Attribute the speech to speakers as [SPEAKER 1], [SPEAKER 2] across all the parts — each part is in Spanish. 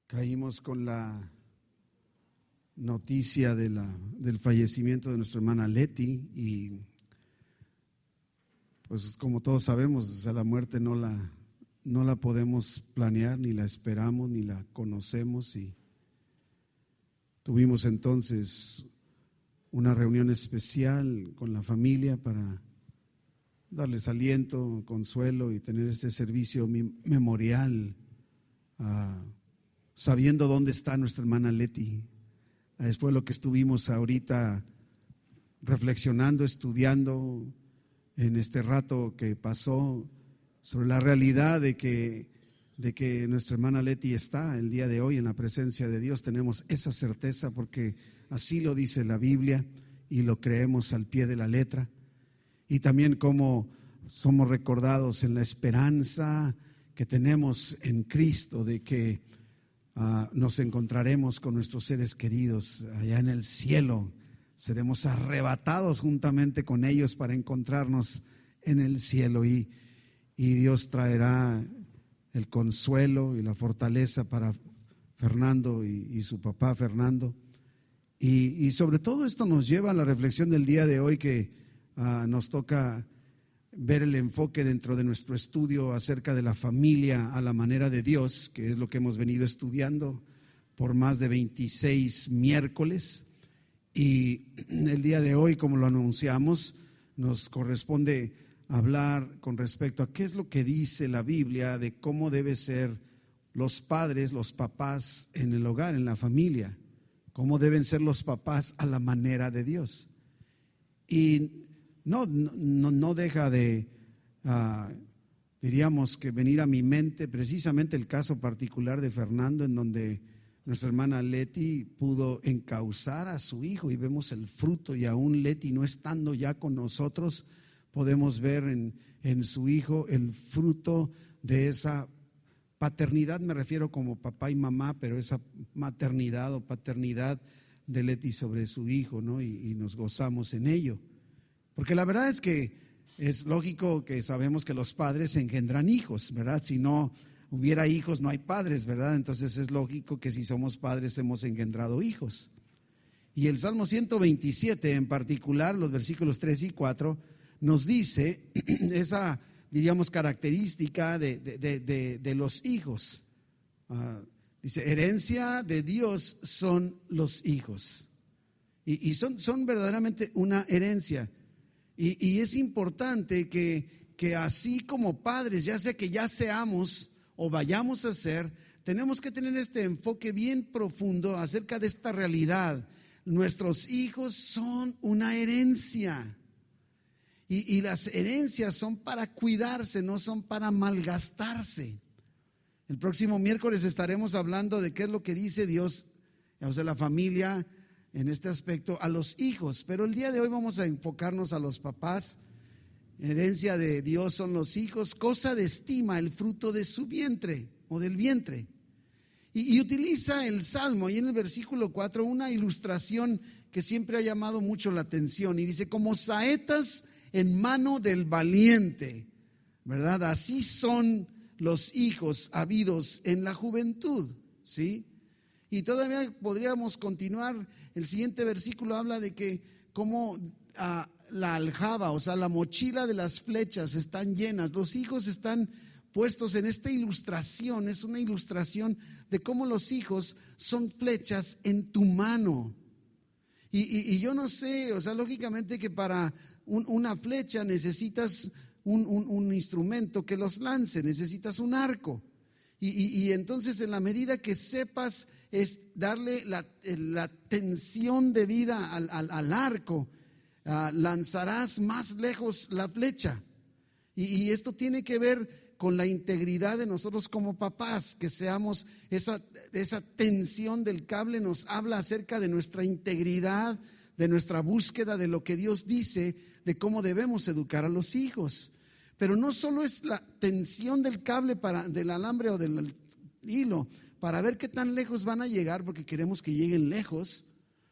[SPEAKER 1] Caímos con la noticia del fallecimiento de nuestra hermana Leti y pues como todos sabemos, o sea, la muerte no la podemos planear, ni la esperamos, ni la conocemos, y tuvimos entonces una reunión especial con la familia para darles aliento, consuelo y tener este servicio memorial, sabiendo dónde está nuestra hermana Leti. Después de lo que estuvimos ahorita reflexionando, estudiando en este rato que pasó sobre la realidad de que nuestra hermana Leti está el día de hoy en la presencia de Dios, tenemos esa certeza porque así lo dice la Biblia y lo creemos al pie de la letra. Y también como somos recordados en la esperanza que tenemos en Cristo de que nos encontraremos con nuestros seres queridos allá en el cielo. Seremos arrebatados juntamente con ellos para encontrarnos en el cielo y Dios traerá el consuelo y la fortaleza para Fernando y su papá Fernando. Y sobre todo esto nos lleva a la reflexión del día de hoy que nos toca ver el enfoque dentro de nuestro estudio acerca de la familia a la manera de Dios, que es lo que hemos venido estudiando por más de 26 miércoles. Y el día de hoy, como lo anunciamos, nos corresponde hablar con respecto a qué es lo que dice la Biblia de cómo debe ser los padres, los papás en el hogar, en la familia, cómo deben ser los papás a la manera de Dios. Y no deja de, diríamos que venir a mi mente precisamente el caso particular de Fernando, en donde nuestra hermana Leti pudo encauzar a su hijo y vemos el fruto, y aún Leti no estando ya con nosotros, podemos ver en su hijo el fruto de esa paternidad, me refiero como papá y mamá, pero esa maternidad o paternidad de Leti sobre su hijo, ¿no? Y nos gozamos en ello. Porque la verdad es que es lógico que sabemos que los padres engendran hijos, ¿verdad? Si no hubiera hijos, no hay padres, ¿verdad? Entonces es lógico que si somos padres hemos engendrado hijos. Y el Salmo 127 en particular, los versículos 3 y 4, nos dice esa, diríamos, característica de los hijos. Dice, herencia de Dios son los hijos. Y son verdaderamente una herencia. Y es importante que así como padres, ya sea que ya seamos o vayamos a ser, tenemos que tener este enfoque bien profundo acerca de esta realidad. Nuestros hijos son una herencia. Y las herencias son para cuidarse, no son para malgastarse. El próximo miércoles estaremos hablando de qué es lo que dice Dios, o sea, la familia en este aspecto a los hijos, pero el día de hoy vamos a enfocarnos a los papás. Herencia de Dios son los hijos, cosa de estima el fruto de su vientre o del vientre. Y utiliza el Salmo ahí en el versículo 4 una ilustración que siempre ha llamado mucho la atención y dice, como saetas en mano del valiente, ¿verdad? Así son los hijos habidos en la juventud, ¿sí? Y todavía podríamos continuar. El siguiente versículo habla de que como la aljaba, o sea, la mochila de las flechas están llenas. Los hijos están puestos en esta ilustración. Es una ilustración de cómo los hijos son flechas en tu mano. Y yo no sé, o sea, lógicamente que para una flecha necesitas un instrumento que los lance, necesitas un arco. Y entonces en la medida que sepas es darle la tensión debida al arco, lanzarás más lejos la flecha. Y esto tiene que ver con la integridad de nosotros como papás, que seamos esa tensión del cable nos habla acerca de nuestra integridad, de nuestra búsqueda de lo que Dios dice, de cómo debemos educar a los hijos. Pero no solo es la tensión del cable del alambre o del hilo para ver qué tan lejos van a llegar, porque queremos que lleguen lejos,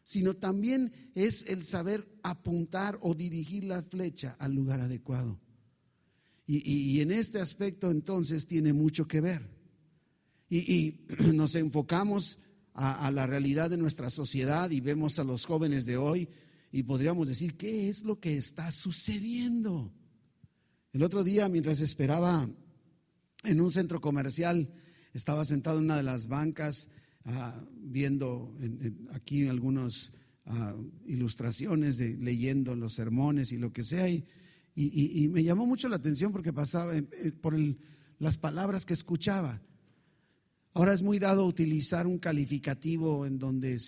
[SPEAKER 1] sino también es el saber apuntar o dirigir la flecha al lugar adecuado. Y en este aspecto entonces tiene mucho que ver. y nos enfocamos a la realidad de nuestra sociedad y vemos a los jóvenes de hoy y podríamos decir, ¿qué es lo que está sucediendo? El otro día, mientras esperaba en un centro comercial, estaba sentado en una de las bancas viendo aquí algunas ilustraciones, leyendo los sermones y lo que sea, y me llamó mucho la atención porque pasaba por las palabras que escuchaba. Ahora es muy dado utilizar un calificativo en donde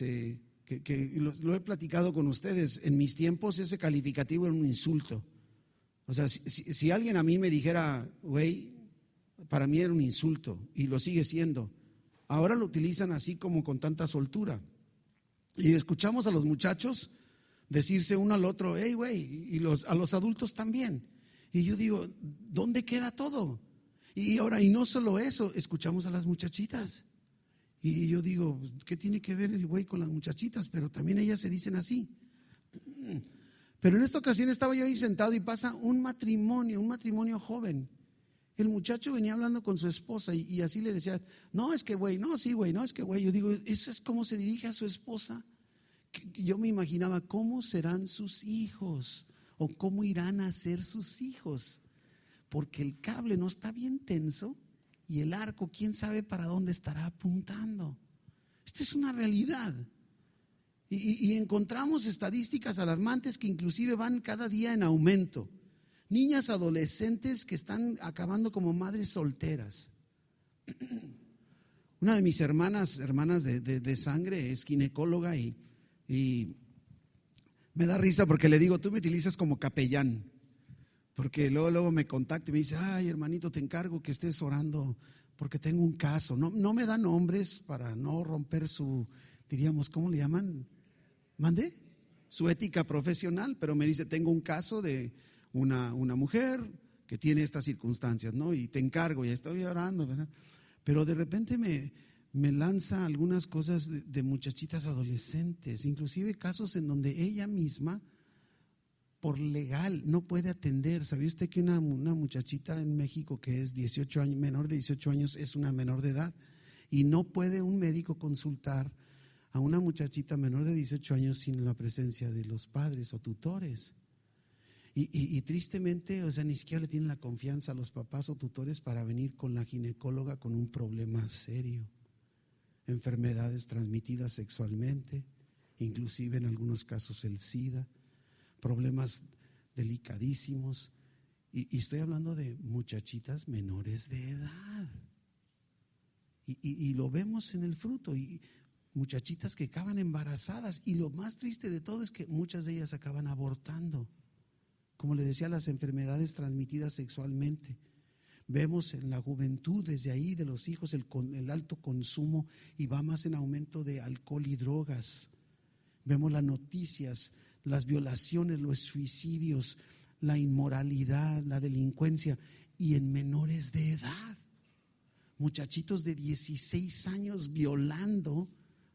[SPEAKER 1] lo he platicado con ustedes. En mis tiempos ese calificativo era un insulto. O sea, si alguien a mí me dijera, güey, para mí era un insulto y lo sigue siendo. Ahora lo utilizan así como con tanta soltura. Y escuchamos a los muchachos decirse uno al otro, hey, güey, y a los adultos también. Y yo digo, ¿dónde queda todo? Y ahora, y no solo eso, escuchamos a las muchachitas. Y yo digo, ¿qué tiene que ver el güey con las muchachitas? Pero también ellas se dicen así. Pero en esta ocasión estaba yo ahí sentado y pasa un matrimonio joven. El muchacho venía hablando con su esposa y así le decía, no, es que güey, no, sí, güey, no, es que güey. Yo digo, ¿eso es cómo se dirige a su esposa? Yo me imaginaba, ¿cómo serán sus hijos? ¿O cómo irán a ser sus hijos? Porque el cable no está bien tenso y el arco, quién sabe para dónde estará apuntando. Esta es una realidad. Y encontramos estadísticas alarmantes que inclusive van cada día en aumento. Niñas adolescentes que están acabando como madres solteras. Una de mis hermanas de sangre es ginecóloga y me da risa porque le digo, tú me utilizas como capellán. Porque luego me contacta y me dice, ay, hermanito, te encargo que estés orando porque tengo un caso. No me da nombres para no romper su, diríamos, ¿cómo le llaman? ¿Mande? Su ética profesional, pero me dice, tengo un caso de una mujer que tiene estas circunstancias, ¿no? Y te encargo, ya estoy orando, ¿verdad? Pero de repente me lanza algunas cosas de muchachitas adolescentes, inclusive casos en donde ella misma por legal no puede atender. ¿Sabía usted que una muchachita en México que es 18 años, menor de 18 años, es una menor de edad? Y no puede un médico consultar a una muchachita menor de 18 años sin la presencia de los padres o tutores. Y tristemente, o sea, ni siquiera le tienen la confianza a los papás o tutores para venir con la ginecóloga con un problema serio. Enfermedades transmitidas sexualmente, inclusive en algunos casos el SIDA. Problemas delicadísimos y estoy hablando de muchachitas menores de edad y lo vemos en el fruto y muchachitas que acaban embarazadas y lo más triste de todo es que muchas de ellas acaban abortando, como le decía, las enfermedades transmitidas sexualmente. Vemos en la juventud desde ahí de los hijos el alto consumo y va más en aumento de alcohol y drogas. Vemos las noticias, las violaciones, los suicidios, la inmoralidad, la delincuencia y en menores de edad. Muchachitos de 16 años violando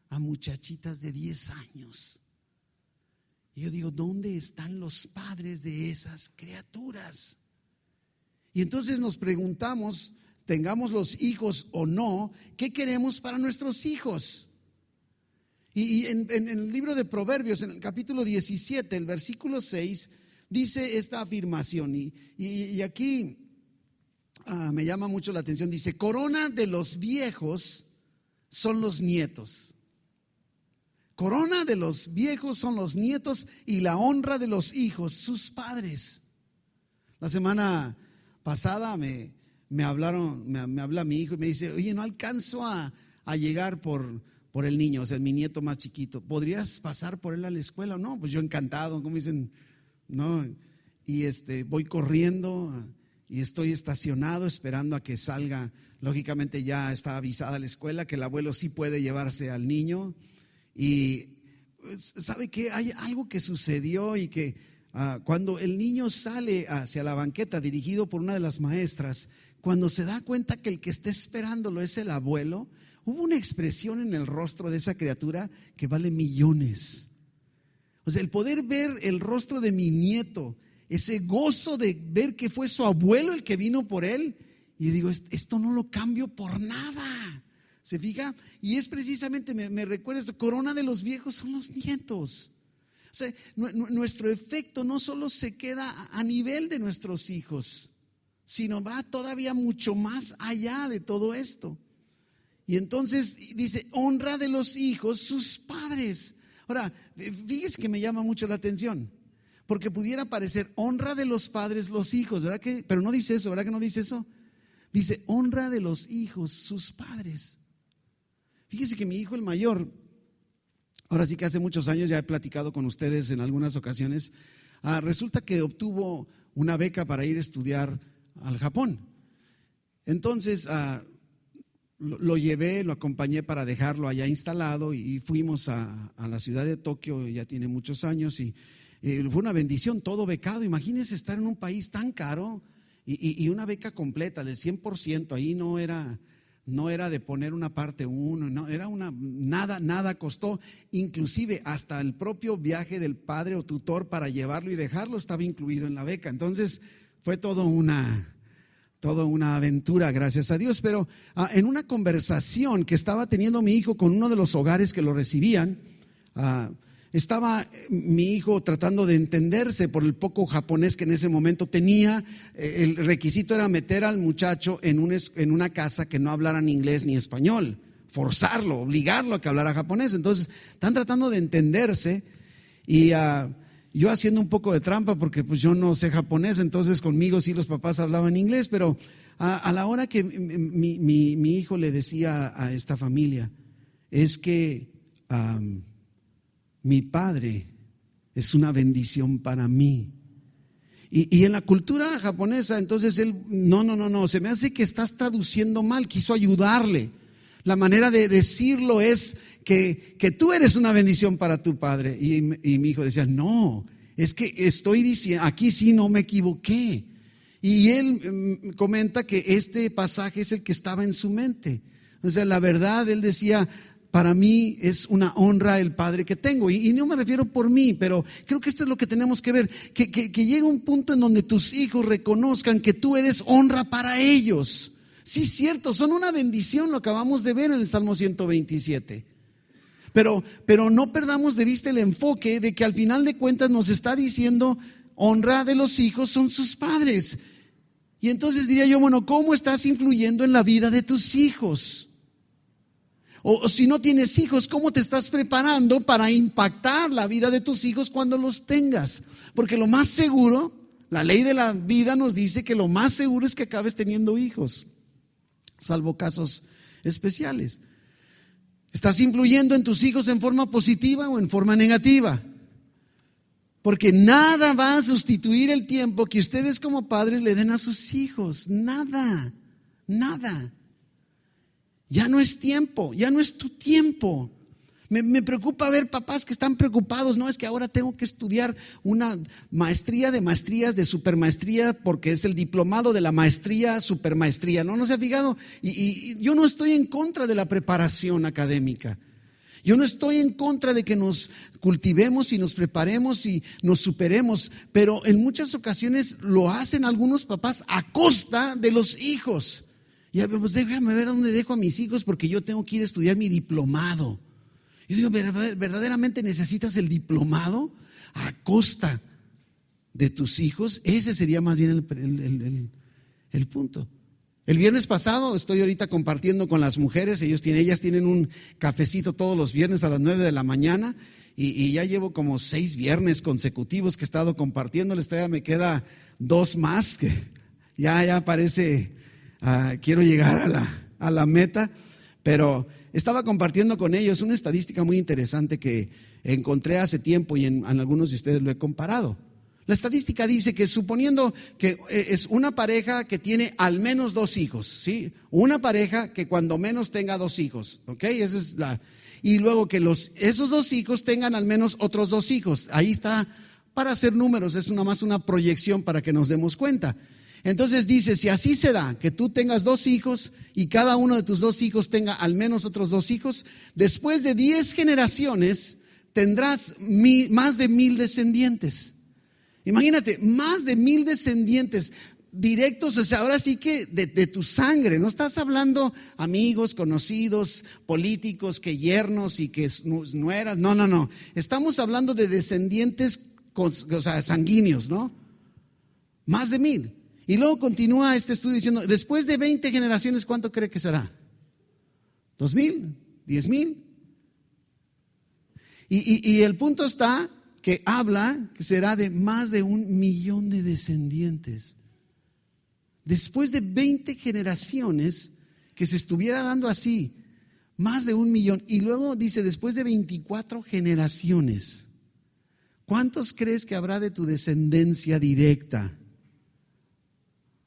[SPEAKER 1] a muchachitas de 10 años. Y yo digo, ¿dónde están los padres de esas criaturas? Y entonces nos preguntamos, tengamos los hijos o no, ¿qué queremos para nuestros hijos? Y en el libro de Proverbios, en el capítulo 17, el versículo 6, dice esta afirmación. Y aquí me llama mucho la atención. Dice, corona de los viejos son los nietos. Corona de los viejos son los nietos y la honra de los hijos, sus padres. La semana pasada me habla mi hijo y me dice, oye, no alcanzo a llegar por el niño, o sea, mi nieto más chiquito. ¿Podrías pasar por él a la escuela? No, pues yo encantado, como dicen, no. Y voy corriendo y estoy estacionado esperando a que salga. Lógicamente ya está avisada la escuela que el abuelo sí puede llevarse al niño. Y ¿sabe qué? Hay algo que sucedió y que cuando el niño sale hacia la banqueta dirigido por una de las maestras, cuando se da cuenta que el que está esperándolo es el abuelo, hubo una expresión en el rostro de esa criatura que vale millones. O sea, el poder ver el rostro de mi nieto, ese gozo de ver que fue su abuelo el que vino por él, y digo, esto no lo cambio por nada. ¿Se fija? Y es precisamente, me recuerda esto, corona de los viejos son los nietos. O sea, nuestro efecto no solo se queda a nivel de nuestros hijos, sino va todavía mucho más allá de todo esto. Y entonces dice, honra de los hijos sus padres. Ahora, fíjese que me llama mucho la atención, porque pudiera parecer honra de los padres los hijos, ¿verdad que? Pero no dice eso, ¿verdad que no dice eso? Dice honra de los hijos sus padres. Fíjese que mi hijo el mayor, ahora sí que hace muchos años, ya he platicado con ustedes en algunas ocasiones, resulta que obtuvo una beca para ir a estudiar al Japón. Entonces lo llevé, lo acompañé para dejarlo allá instalado y fuimos a la ciudad de Tokio, ya tiene muchos años, y fue una bendición, todo becado. Imagínense estar en un país tan caro y una beca completa del 100%, ahí no era de poner una parte uno, no, era nada costó, inclusive hasta el propio viaje del padre o tutor para llevarlo y dejarlo estaba incluido en la beca. Entonces fue toda una aventura, gracias a Dios. Pero en una conversación que estaba teniendo mi hijo con uno de los hogares que lo recibían, estaba mi hijo tratando de entenderse por el poco japonés que en ese momento tenía. El requisito era meter al muchacho en una casa que no hablaran inglés ni español, forzarlo, obligarlo a que hablara japonés. Entonces están tratando de entenderse y yo haciendo un poco de trampa porque pues yo no sé japonés, entonces conmigo sí los papás hablaban inglés, pero a la hora que mi hijo le decía a esta familia, es que mi padre es una bendición para mí. Y en la cultura japonesa, entonces él, no, se me hace que estás traduciendo mal, quiso ayudarle. La manera de decirlo es que tú eres una bendición para tu padre. Y mi hijo decía, no, es que estoy diciendo, aquí sí no me equivoqué. Y él comenta que este pasaje es el que estaba en su mente. O sea, la verdad, él decía, para mí es una honra el padre que tengo. Y no me refiero por mí, pero creo que esto es lo que tenemos que ver. Que llegue un punto en donde tus hijos reconozcan que tú eres honra para ellos. Sí, cierto, son una bendición, lo acabamos de ver en el Salmo 127. Pero no perdamos de vista el enfoque de que al final de cuentas nos está diciendo, honra de los hijos son sus padres. Y entonces diría yo, bueno, ¿cómo estás influyendo en la vida de tus hijos? O si no tienes hijos, ¿cómo te estás preparando para impactar la vida de tus hijos cuando los tengas? Porque lo más seguro, la ley de la vida nos dice que lo más seguro es que acabes teniendo hijos, salvo casos especiales. ¿Estás influyendo en tus hijos en forma positiva o en forma negativa? Porque nada va a sustituir el tiempo que ustedes como padres le den a sus hijos. Nada. Ya no es tiempo, ya no es tu tiempo. Me preocupa ver papás que están preocupados. No, es que ahora tengo que estudiar una maestría de maestrías, de supermaestría, porque es el diplomado de la maestría, supermaestría. No se ha fijado. Y yo no estoy en contra de la preparación académica. Yo no estoy en contra de que nos cultivemos y nos preparemos y nos superemos, pero en muchas ocasiones lo hacen algunos papás a costa de los hijos. Ya pues déjame ver a dónde dejo a mis hijos porque yo tengo que ir a estudiar mi diplomado. Yo digo, ¿verdaderamente necesitas el diplomado a costa de tus hijos? Ese sería más bien el punto. El viernes pasado estoy ahorita compartiendo con las mujeres, ellas tienen un cafecito todos los viernes a las 9 de la mañana y ya llevo como 6 viernes consecutivos que he estado compartiéndoles, todavía me queda 2 más que ya parece, quiero llegar a la meta, pero estaba compartiendo con ellos una estadística muy interesante que encontré hace tiempo y en algunos de ustedes lo he comparado. La estadística dice que suponiendo que es una pareja que tiene al menos 2 hijos, ¿sí? Una pareja que cuando menos tenga 2 hijos, ¿ok? Esa es y luego que esos 2 hijos tengan al menos otros 2 hijos. Ahí está, para hacer números, es nada más una proyección para que nos demos cuenta. Entonces dice, si así se da, que tú tengas 2 hijos y cada uno de tus 2 hijos tenga al menos otros 2 hijos, después de 10 generaciones tendrás más de 1000 descendientes. Imagínate, más de 1000 descendientes. directos, o sea, ahora sí que de tu sangre. No estás hablando amigos, conocidos, políticos, que yernos y que nueras. No. Estamos hablando de descendientes, o sea, sanguíneos, ¿no? Más de 1000. Y luego continúa este estudio diciendo, después de 20 generaciones, ¿cuánto cree que será? 2000, 10,000. Y el punto está que habla que será de más de 1,000,000 de descendientes. Después de 20 generaciones que se estuviera dando así, más de 1,000,000. Y luego dice, después de 24 generaciones, ¿cuántos crees que habrá de tu descendencia directa?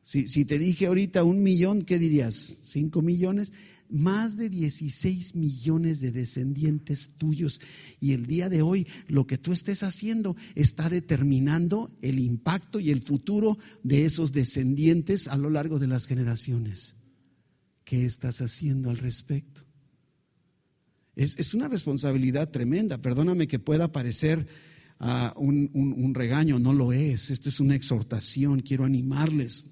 [SPEAKER 1] Si te dije ahorita 1,000,000, ¿qué dirías? 5 millones. Más de 16 millones de descendientes tuyos. Y el día de hoy, lo que tú estés haciendo está determinando el impacto y el futuro de esos descendientes a lo largo de las generaciones. ¿Qué estás haciendo al respecto? Es una responsabilidad tremenda. Perdóname que pueda parecer un regaño, no lo es. Esto es una exhortación, quiero animarles.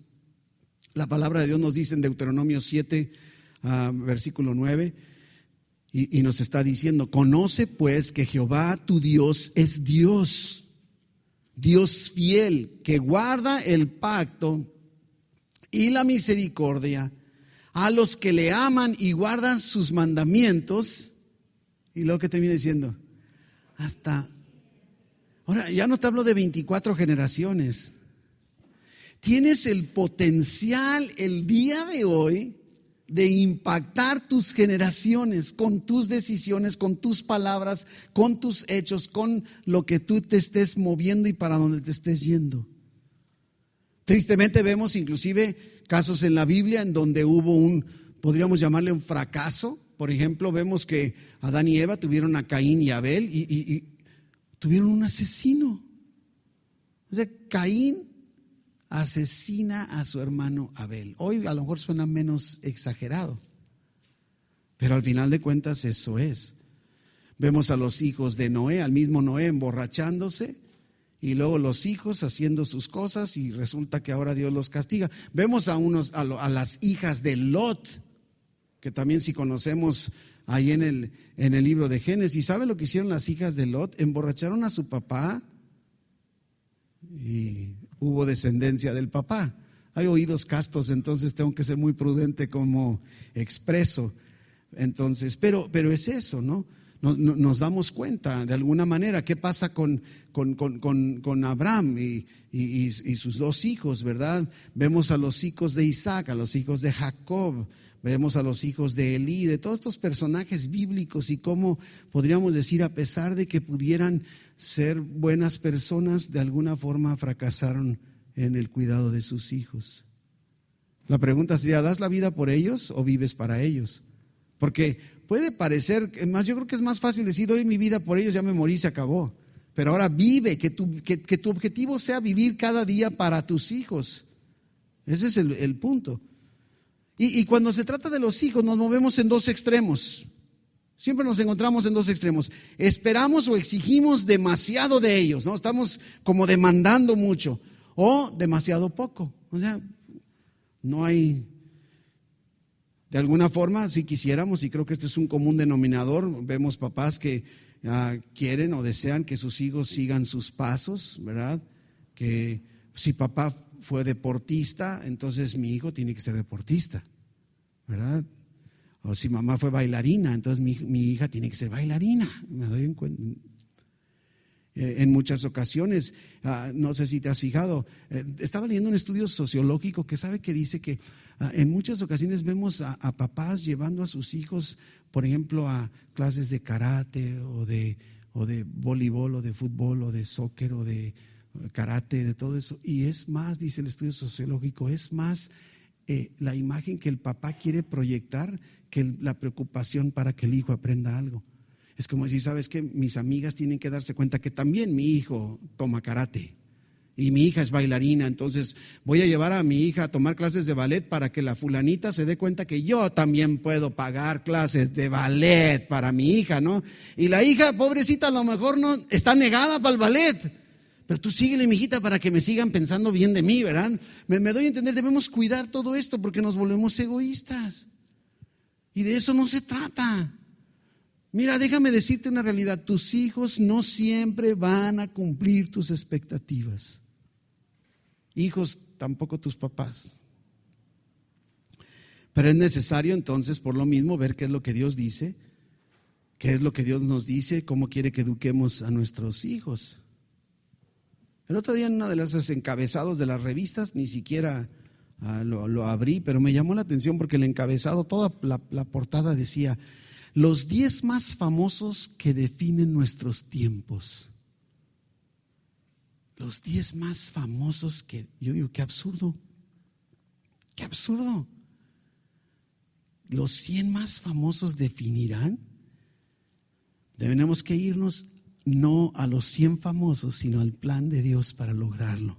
[SPEAKER 1] La palabra de Dios nos dice en Deuteronomio 7, versículo 9, y nos está diciendo, conoce pues que Jehová tu Dios es Dios, Dios fiel, que guarda el pacto y la misericordia a los que le aman y guardan sus mandamientos. Y luego que termina diciendo, ahora ya no te hablo de 24 generaciones. Tienes el potencial el día de hoy de impactar tus generaciones con tus decisiones, con tus palabras, con tus hechos, con lo que tú te estés moviendo y para donde te estés yendo. Tristemente vemos inclusive casos en la Biblia en donde hubo podríamos llamarle un fracaso. Por ejemplo, vemos que Adán y Eva tuvieron a Caín y Abel y tuvieron un asesino. O sea, Caín asesina a su hermano Abel. Hoy a lo mejor suena menos exagerado, pero al final de cuentas eso es. Vemos a los hijos de Noé, al mismo Noé emborrachándose, y luego los hijos haciendo sus cosas, y resulta que ahora Dios los castiga. Vemos a las hijas de Lot, que también si conocemos ahí en el libro de Génesis. ¿Sabe lo que hicieron las hijas de Lot? Emborracharon a su papá y hubo descendencia del papá. Hay oídos castos, entonces tengo que ser muy prudente como expreso. Entonces, pero es eso, ¿no? Nos damos cuenta de alguna manera qué pasa con Abraham y sus 2 hijos, ¿verdad? Vemos a los hijos de Isaac, a los hijos de Jacob, vemos a los hijos de Elí, de todos estos personajes bíblicos, y cómo podríamos decir, a pesar de que pudieran ser buenas personas, de alguna forma fracasaron en el cuidado de sus hijos. La pregunta sería, ¿das la vida por ellos o vives para ellos? Porque puede parecer, más yo creo que es más fácil decir, doy mi vida por ellos, ya me morí, se acabó. Pero ahora vive, que tu objetivo sea vivir cada día para tus hijos. Ese es el punto. Y cuando se trata de los hijos, nos movemos en 2 extremos. Siempre nos encontramos en 2 extremos. Esperamos o exigimos demasiado de ellos, ¿no? Estamos como demandando mucho, o demasiado poco. O sea, no hay, de alguna forma, si quisiéramos, y creo que este es un común denominador, vemos papás que quieren o desean que sus hijos sigan sus pasos, ¿verdad? Que si papá fue deportista, entonces mi hijo tiene que ser deportista, ¿verdad? O si mamá fue bailarina, entonces mi hija tiene que ser bailarina. Me doy en cuenta. En muchas ocasiones, no sé si te has fijado, estaba leyendo un estudio sociológico que sabe que dice que en muchas ocasiones vemos a papás llevando a sus hijos, por ejemplo, a clases de karate o de voleibol o de fútbol o de soccer o de karate, de todo eso. Y es más, dice el estudio sociológico, es más la imagen que el papá quiere proyectar que la preocupación para que el hijo aprenda algo. Es como decir, ¿sabes qué? Mis amigas tienen que darse cuenta que también mi hijo toma karate y mi hija es bailarina, entonces voy a llevar a mi hija a tomar clases de ballet para que la fulanita se dé cuenta que yo también puedo pagar clases de ballet para mi hija, ¿no? Y la hija, pobrecita, a lo mejor no está negada para el ballet, pero tú síguele, mijita, para que me sigan pensando bien de mí, ¿verdad? Me doy a entender, debemos cuidar todo esto porque nos volvemos egoístas. Y de eso no se trata. Mira, déjame decirte una realidad. Tus hijos no siempre van a cumplir tus expectativas. Hijos, tampoco tus papás. Pero es necesario entonces, por lo mismo, ver qué es lo que Dios dice, qué es lo que Dios nos dice, cómo quiere que eduquemos a nuestros hijos. El otro día en una de las encabezados de las revistas, ni siquiera lo abrí, pero me llamó la atención porque el encabezado, toda la portada decía: los 10 más famosos que definen nuestros tiempos. Los 10 más famosos que, yo digo, qué absurdo, qué absurdo. Los 100 más famosos definirán. Tenemos que irnos no a los 100 famosos, sino al plan de Dios para lograrlo.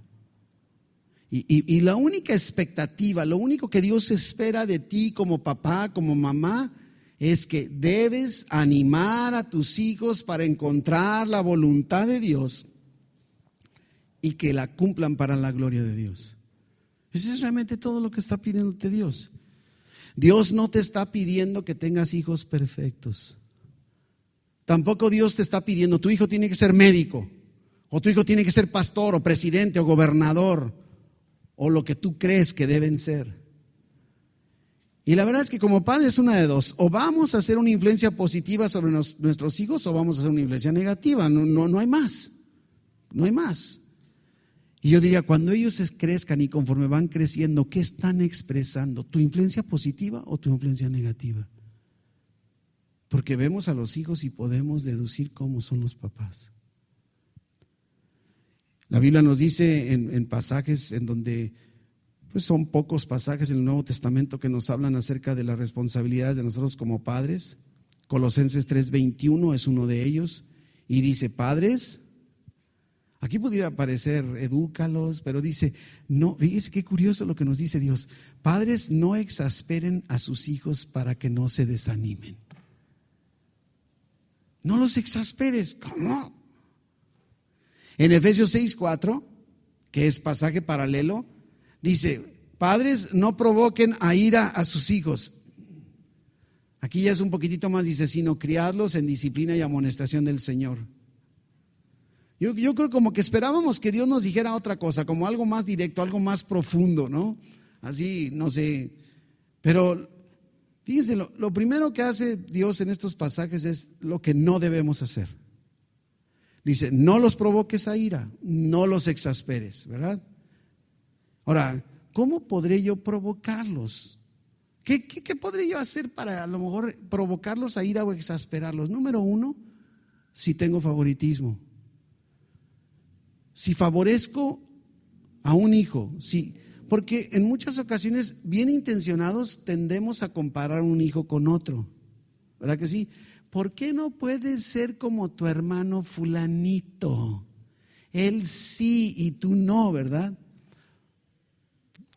[SPEAKER 1] Y la única expectativa, lo único que Dios espera de ti como papá, como mamá, es que debes animar a tus hijos para encontrar la voluntad de Dios y que la cumplan para la gloria de Dios. Eso es realmente todo lo que está pidiéndote Dios. Dios no te está pidiendo que tengas hijos perfectos. Tampoco Dios te está pidiendo, tu hijo tiene que ser médico, o tu hijo tiene que ser pastor, o presidente, o gobernador, o lo que tú crees que deben ser. Y la verdad es que como padre es una de dos: o vamos a hacer una influencia positiva sobre nuestros hijos, o vamos a hacer una influencia negativa. No hay más, no hay más. Y yo diría, cuando ellos crezcan y conforme van creciendo, ¿qué están expresando? ¿Tu influencia positiva o tu influencia negativa? Porque vemos a los hijos y podemos deducir cómo son los papás. La Biblia nos dice en pasajes en donde, pues son pocos pasajes en el Nuevo Testamento que nos hablan acerca de las responsabilidades de nosotros como padres. Colosenses 3:21 es uno de ellos y dice: padres, aquí pudiera parecer edúcalos, pero dice, no, fíjese qué curioso lo que nos dice Dios: padres, no exasperen a sus hijos para que no se desanimen. No los exasperes. ¿Cómo? En Efesios 6:4, que es pasaje paralelo, dice: padres, no provoquen a ira a sus hijos. Aquí ya es un poquitito más, dice: sino criadlos en disciplina y amonestación del Señor. Yo creo como que esperábamos que Dios nos dijera otra cosa, como algo más directo, algo más profundo, ¿no? Así, no sé. Pero fíjense, lo primero que hace Dios en estos pasajes es lo que no debemos hacer. Dice: no los provoques a ira, no los exasperes, ¿verdad? Ahora, ¿cómo podré yo provocarlos? ¿Qué podré yo hacer para a lo mejor provocarlos a ira o exasperarlos? Número uno, si tengo favoritismo. Si favorezco a un hijo, sí, porque en muchas ocasiones, bien intencionados, tendemos a comparar un hijo con otro, ¿verdad que sí? ¿Por qué no puedes ser como tu hermano fulanito? Él sí y tú no, ¿verdad?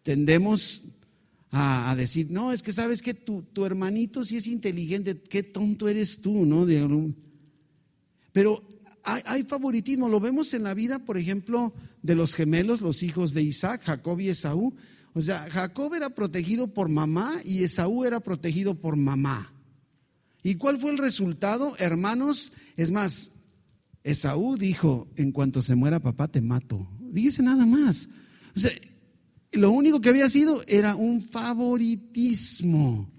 [SPEAKER 1] Tendemos a decir, no, es que sabes que tu hermanito sí es inteligente, qué tonto eres tú, ¿no? Pero hay favoritismo, lo vemos en la vida, por ejemplo, de los gemelos, los hijos de Isaac, Jacob y Esaú. O sea, Jacob era protegido por mamá y Esaú era protegido por mamá. ¿Y cuál fue el resultado, hermanos? Es más, Esaú dijo: en cuanto se muera papá te mato. Fíjese nada más. O sea, lo único que había sido era un favoritismo.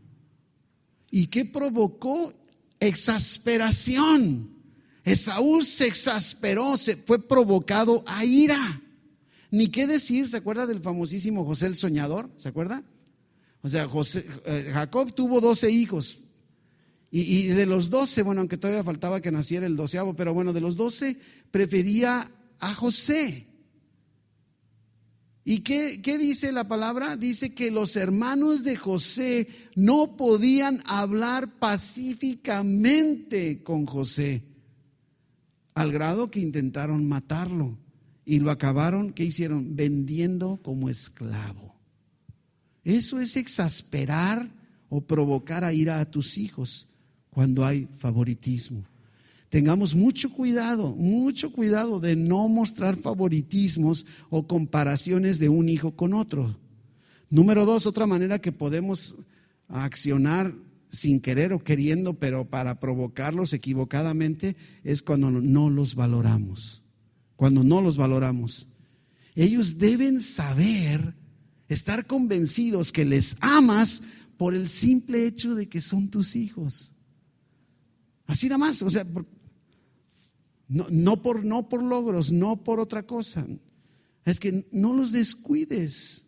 [SPEAKER 1] ¿Y qué provocó? Exasperación. Esaú se exasperó, se fue provocado a ira. Ni qué decir, ¿se acuerda del famosísimo José el soñador? ¿Se acuerda? O sea, Jacob tuvo 12 hijos. Y de los 12, bueno, aunque todavía faltaba que naciera el 12avo, pero bueno, de los 12 prefería a José. ¿Y qué dice la palabra? Dice que los hermanos de José no podían hablar pacíficamente con José, al grado que intentaron matarlo y lo acabaron, ¿qué hicieron? Vendiendo como esclavo. Eso es exasperar o provocar a ira a tus hijos cuando hay favoritismo. Tengamos mucho cuidado de no mostrar favoritismos o comparaciones de un hijo con otro. Número 2, otra manera que podemos accionar sin querer o queriendo, pero para provocarlos equivocadamente, es cuando no los valoramos. Cuando no los valoramos. Ellos deben saber, estar convencidos que les amas por el simple hecho de que son tus hijos. Así nada más, o sea, no por logros, no por otra cosa. Es que no los descuides.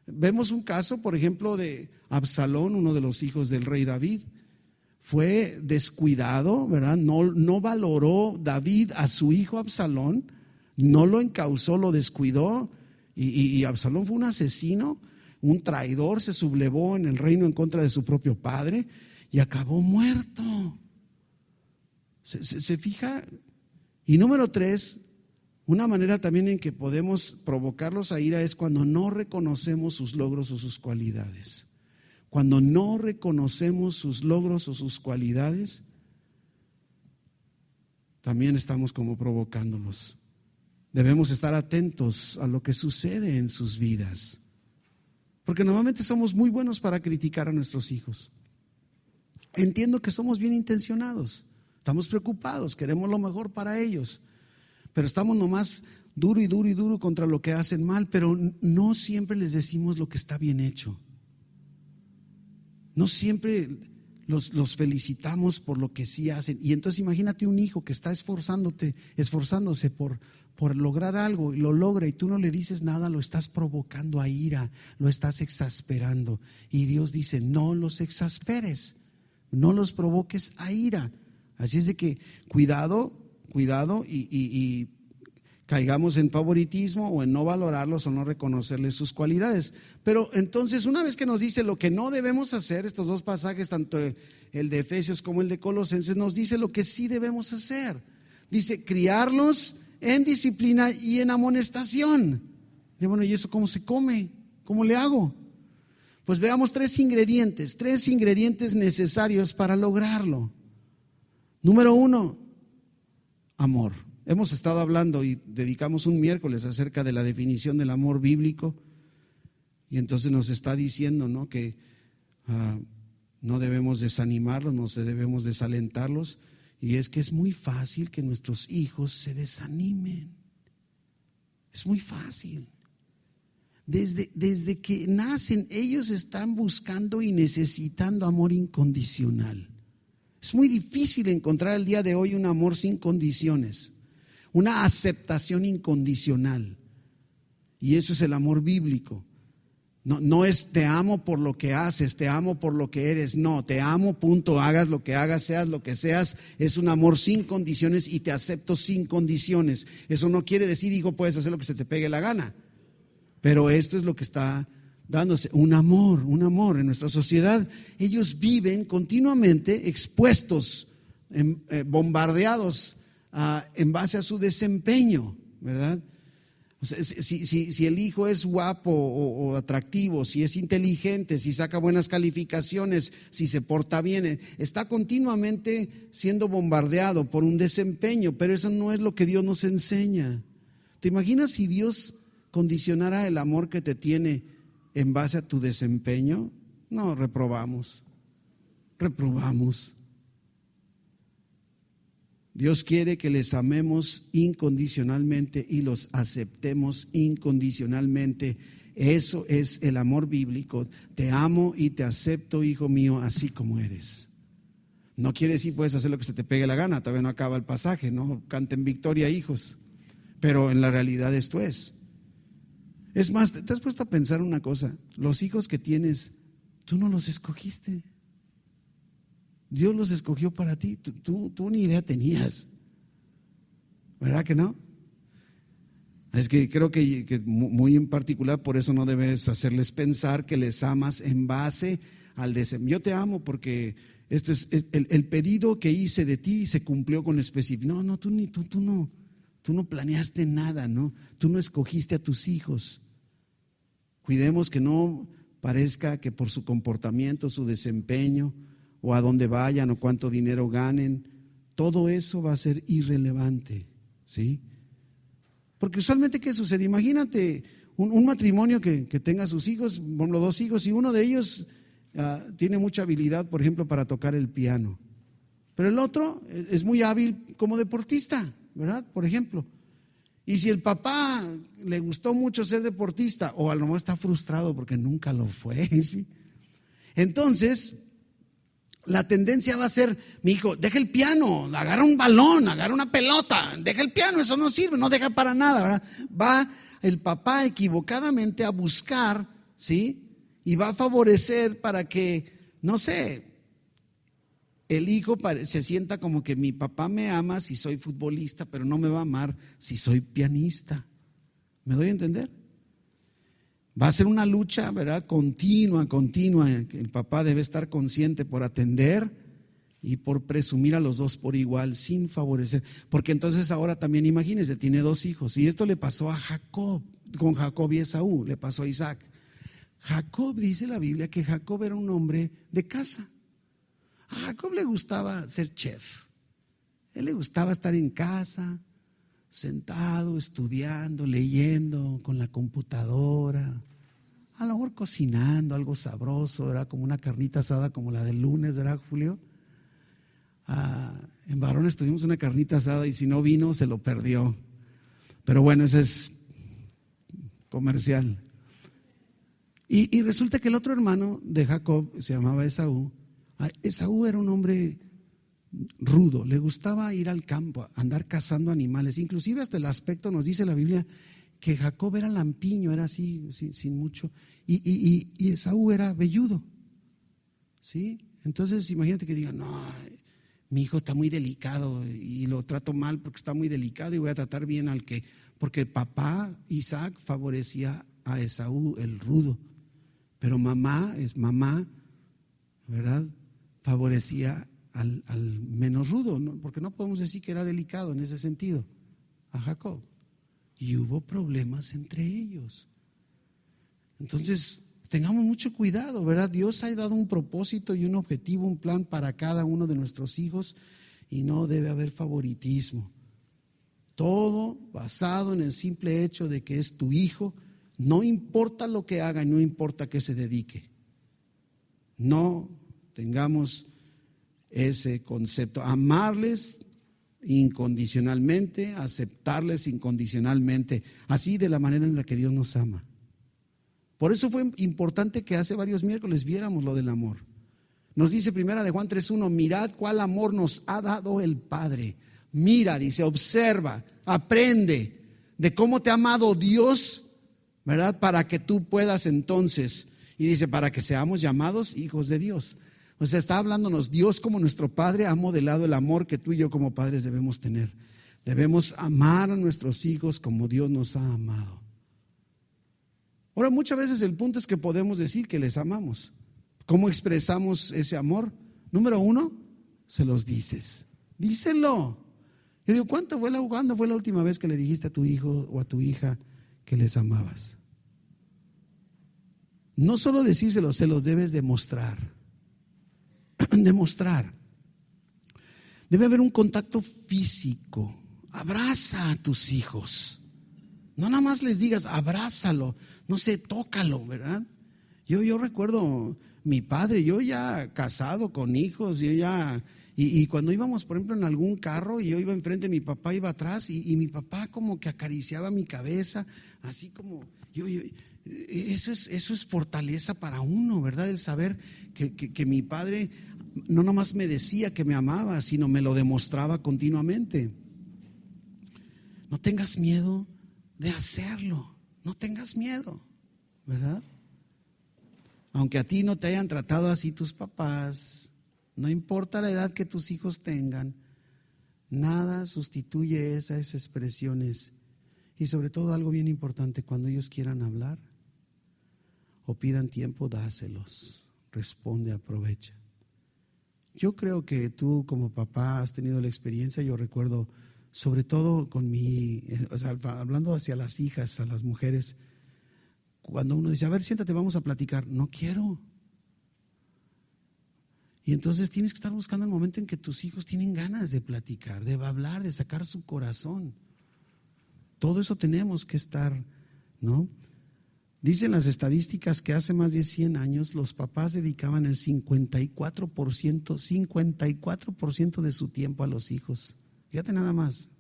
[SPEAKER 1] Vemos un caso, por ejemplo, de Absalón, uno de los hijos del rey David. Fue descuidado, ¿verdad? No valoró David a su hijo Absalón, no lo encauzó, lo descuidó. Y Absalón fue un asesino, un traidor, se sublevó en el reino en contra de su propio padre y acabó muerto. ¿Se fija? Y número 3, una manera también en que podemos provocarlos a ira es cuando no reconocemos sus logros o sus cualidades. Cuando no reconocemos sus logros o sus cualidades, también estamos como provocándolos. Debemos estar atentos a lo que sucede en sus vidas, porque normalmente somos muy buenos para criticar a nuestros hijos. Entiendo que somos bien intencionados, estamos preocupados, queremos lo mejor para ellos, pero estamos nomás duro contra lo que hacen mal, pero no siempre les decimos lo que está bien hecho. No siempre los felicitamos por lo que sí hacen. Y entonces imagínate un hijo que está esforzándose por lograr algo y lo logra y tú no le dices nada, lo estás provocando a ira, lo estás exasperando. Y Dios dice, no los exasperes, no los provoques a ira. Así es de que cuidado y caigamos en favoritismo o en no valorarlos o no reconocerles sus cualidades. Pero entonces, una vez que nos dice lo que no debemos hacer, estos dos pasajes, tanto el de Efesios como el de Colosenses, nos dice lo que sí debemos hacer. Dice, criarlos en disciplina y en amonestación. Y bueno, ¿y eso cómo se come? ¿Cómo le hago? Pues veamos tres ingredientes necesarios para lograrlo. Número 1, amor. Hemos estado hablando y dedicamos un miércoles acerca de la definición del amor bíblico, y entonces nos está diciendo, ¿no?, que no debemos desanimarlos, no debemos desalentarlos, y es que es muy fácil que nuestros hijos se desanimen. Es muy fácil. Desde que nacen, ellos están buscando y necesitando amor incondicional. Es muy difícil encontrar el día de hoy un amor sin condiciones, una aceptación incondicional. Y eso es el amor bíblico. No es te amo por lo que haces, te amo por lo que eres. No, te amo, punto, hagas lo que hagas, seas lo que seas. Es un amor sin condiciones y te acepto sin condiciones. Eso no quiere decir, hijo, puedes hacer lo que se te pegue la gana. Pero esto es lo que está dándose, un amor en nuestra sociedad. Ellos viven continuamente expuestos, bombardeados en base a su desempeño, ¿verdad? O sea, si el hijo es guapo o atractivo, si es inteligente, si saca buenas calificaciones, si se porta bien, está continuamente siendo bombardeado por un desempeño, pero eso no es lo que Dios nos enseña. ¿Te imaginas si Dios condicionara el amor que te tiene en base a tu desempeño? No, reprobamos. Dios quiere que les amemos incondicionalmente y los aceptemos incondicionalmente. Eso es el amor bíblico. Te amo y te acepto, hijo mío, así como eres. No quiere decir puedes hacer lo que se te pegue la gana. Todavía no acaba el pasaje, ¿no? Canten victoria, hijos. Pero en la realidad esto es. Es más, ¿te has puesto a pensar una cosa? Los hijos que tienes, tú no los escogiste. Dios los escogió para ti. Tú ni idea tenías. ¿Verdad que no? Es que creo que muy en particular, por eso no debes hacerles pensar que les amas en base al desempeño. Yo te amo porque este es el pedido que hice de ti se cumplió con específico. No, tú no planeaste nada, ¿no? Tú no escogiste a tus hijos. Cuidemos que no parezca que por su comportamiento, su desempeño, o a dónde vayan, o cuánto dinero ganen, todo eso va a ser irrelevante, ¿sí? Porque usualmente, ¿qué sucede? Imagínate un matrimonio que tenga sus hijos, por ejemplo, 2 hijos, y uno de ellos tiene mucha habilidad, por ejemplo, para tocar el piano, pero el otro es muy hábil como deportista, ¿verdad? Por ejemplo. Y si el papá le gustó mucho ser deportista, o a lo mejor está frustrado porque nunca lo fue, ¿sí? Entonces, la tendencia va a ser: mi hijo, deja el piano, agarra un balón, agarra una pelota, deja el piano, eso no sirve, no deja para nada, ¿verdad? Va el papá equivocadamente a buscar, ¿sí? Y va a favorecer para que, no sé, el hijo se sienta como que mi papá me ama si soy futbolista, pero no me va a amar si soy pianista. ¿Me doy a entender? Va a ser una lucha, ¿verdad? Continua. El papá debe estar consciente por atender y por presumir a los dos por igual, sin favorecer. Porque entonces ahora también, imagínense, tiene 2 hijos. Y esto le pasó a Jacob, con Jacob y Esaú, le pasó a Isaac. Jacob, dice la Biblia, que Jacob era un hombre de casa. A Jacob le gustaba ser chef. Él le gustaba estar en casa, sentado, estudiando, leyendo, con la computadora, a lo mejor cocinando algo sabroso, ¿verdad? Como una carnita asada como la del lunes, ¿verdad, Julio? En varones tuvimos una carnita asada y si no vino se lo perdió. Pero bueno, ese es comercial. Y resulta que el otro hermano de Jacob se llamaba Esaú. Esaú era un hombre rudo, le gustaba ir al campo, andar cazando animales. Inclusive hasta el aspecto nos dice la Biblia que Jacob era lampiño, era así, sin mucho, y Esaú era velludo, ¿sí? Entonces imagínate que digan: no, mi hijo está muy delicado y lo trato mal porque está muy delicado y voy a tratar bien al que, porque el papá Isaac favorecía a Esaú, el rudo, pero mamá es mamá, ¿verdad? Favorecía al menos rudo, ¿no? Porque no podemos decir que era delicado en ese sentido, a Jacob. Y hubo problemas entre ellos. Entonces, tengamos mucho cuidado, ¿verdad? Dios ha dado un propósito y un objetivo, un plan para cada uno de nuestros hijos y no debe haber favoritismo. Todo basado en el simple hecho de que es tu hijo, no importa lo que haga y no importa que se dedique. No tengamos ese concepto. Amarles incondicionalmente, aceptarles incondicionalmente, así de la manera en la que Dios nos ama. Por eso fue importante que hace varios miércoles viéramos lo del amor. Nos dice primera de Juan 3:1: mirad cuál amor nos ha dado el Padre. Mira, dice, observa, aprende de cómo te ha amado Dios, ¿verdad? Para que tú puedas entonces, y dice, para que seamos llamados hijos de Dios. O sea, está hablándonos: Dios como nuestro Padre ha modelado el amor que tú y yo como padres debemos tener. Debemos amar a nuestros hijos como Dios nos ha amado. Ahora, muchas veces el punto es que podemos decir que les amamos. ¿Cómo expresamos ese amor? Número 1, se los dices. Díselo. Yo digo, ¿cuándo fue la última vez que le dijiste a tu hijo o a tu hija que les amabas? No solo decírselo, se los debes demostrar. Demostrar. Debe haber un contacto físico. Abraza a tus hijos. No nada más les digas, abrázalo, no sé, tócalo, ¿verdad? Yo recuerdo mi padre, yo ya casado con hijos, y cuando íbamos, por ejemplo, en algún carro y yo iba enfrente, mi papá iba atrás y mi papá como que acariciaba mi cabeza, así como eso es fortaleza para uno, ¿verdad? El saber que mi padre no nomás me decía que me amaba, sino me lo demostraba continuamente. No tengas miedo de hacerlo, no tengas miedo, ¿verdad? Aunque a ti no te hayan tratado así tus papás, no importa la edad que tus hijos tengan, nada sustituye esas expresiones. Y sobre todo algo bien importante, cuando ellos quieran hablar o pidan tiempo, dáselos, responde, aprovecha. Yo creo que tú como papá has tenido la experiencia, yo recuerdo sobre todo con hablando hacia las hijas, a las mujeres, cuando uno dice, a ver, siéntate, vamos a platicar. No quiero. Y entonces tienes que estar buscando el momento en que tus hijos tienen ganas de platicar, de hablar, de sacar su corazón. Todo eso tenemos que estar, ¿no? Dicen las estadísticas que hace más de 100 años los papás dedicaban el 54% de su tiempo a los hijos. Fíjate nada más.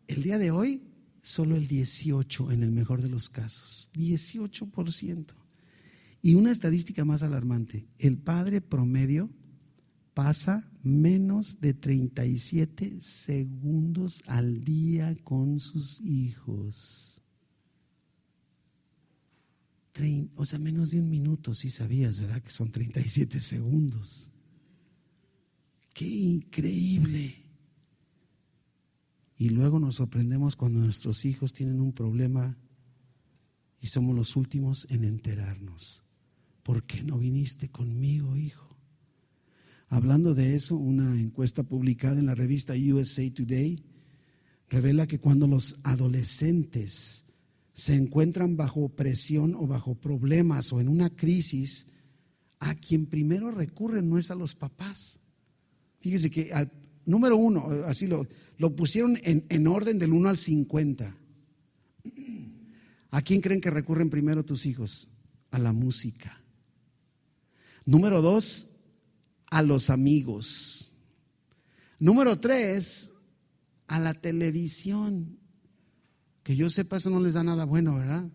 [SPEAKER 1] El día de hoy, solo el 18% en el mejor de los casos. 18%. Y una estadística más alarmante, el padre promedio pasa menos de 37 segundos al día con sus hijos. O sea, menos de un minuto, si sabías, ¿verdad? Que son 37 segundos. ¡Qué increíble! Y luego nos sorprendemos cuando nuestros hijos tienen un problema y somos los últimos en enterarnos. ¿Por qué no viniste conmigo, hijo? Hablando de eso, una encuesta publicada en la revista USA Today revela que cuando los adolescentes se encuentran bajo presión o bajo problemas o en una crisis, a quien primero recurren no es a los papás. Fíjese que al número 1, así lo pusieron en orden del 1 al 50. ¿A quién creen que recurren primero tus hijos? A la música. Número 2, a los amigos. Número 3, a la televisión. Que yo sepa, eso no les da nada bueno, ¿verdad?